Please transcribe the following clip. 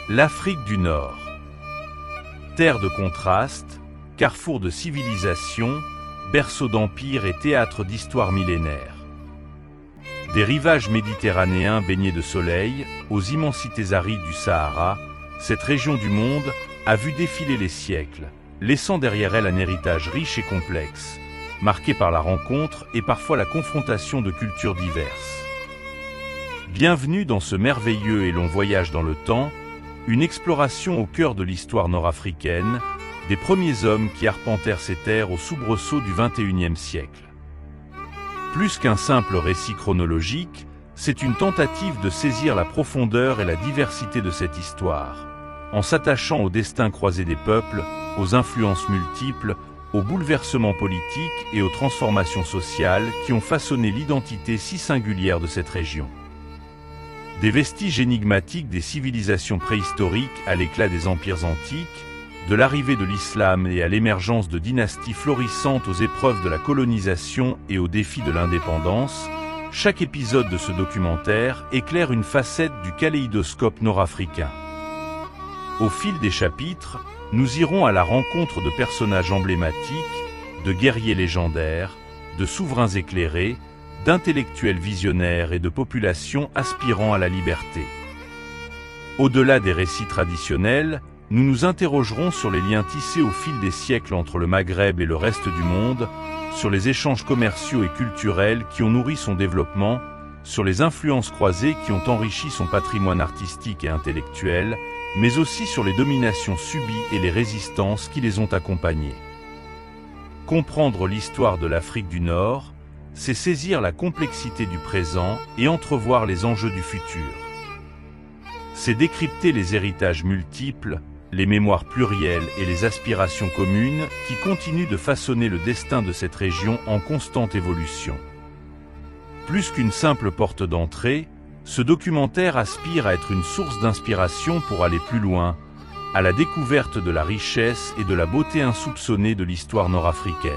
L'Afrique du Nord. Terre de contraste, carrefour de civilisation, berceau d'empire et théâtre d'histoire millénaire. Des rivages méditerranéens baignés de soleil, aux immensités arides du Sahara, cette région du monde a vu défiler les siècles, laissant derrière elle un héritage riche et complexe, marqué par la rencontre et parfois la confrontation de cultures diverses. Bienvenue dans ce merveilleux et long voyage dans le temps, une exploration au cœur de l'histoire nord-africaine, des premiers hommes qui arpentèrent ces terres au soubresaut du XXIe siècle. Plus qu'un simple récit chronologique, c'est une tentative de saisir la profondeur et la diversité de cette histoire, en s'attachant au destin croisé des peuples, aux influences multiples, aux bouleversements politiques et aux transformations sociales qui ont façonné l'identité si singulière de cette région. Des vestiges énigmatiques des civilisations préhistoriques à l'éclat des empires antiques, de l'arrivée de l'islam et à l'émergence de dynasties florissantes aux épreuves de la colonisation et aux défis de l'indépendance, chaque épisode de ce documentaire éclaire une facette du kaléidoscope nord-africain. Au fil des chapitres, nous irons à la rencontre de personnages emblématiques, de guerriers légendaires, de souverains éclairés, d'intellectuels visionnaires et de populations aspirant à la liberté. Au-delà des récits traditionnels, nous nous interrogerons sur les liens tissés au fil des siècles entre le Maghreb et le reste du monde, sur les échanges commerciaux et culturels qui ont nourri son développement, sur les influences croisées qui ont enrichi son patrimoine artistique et intellectuel, mais aussi sur les dominations subies et les résistances qui les ont accompagnées. Comprendre l'histoire de l'Afrique du Nord, c'est saisir la complexité du présent et entrevoir les enjeux du futur. C'est décrypter les héritages multiples, les mémoires plurielles et les aspirations communes qui continuent de façonner le destin de cette région en constante évolution. Plus qu'une simple porte d'entrée, ce documentaire aspire à être une source d'inspiration pour aller plus loin, à la découverte de la richesse et de la beauté insoupçonnée de l'histoire nord-africaine.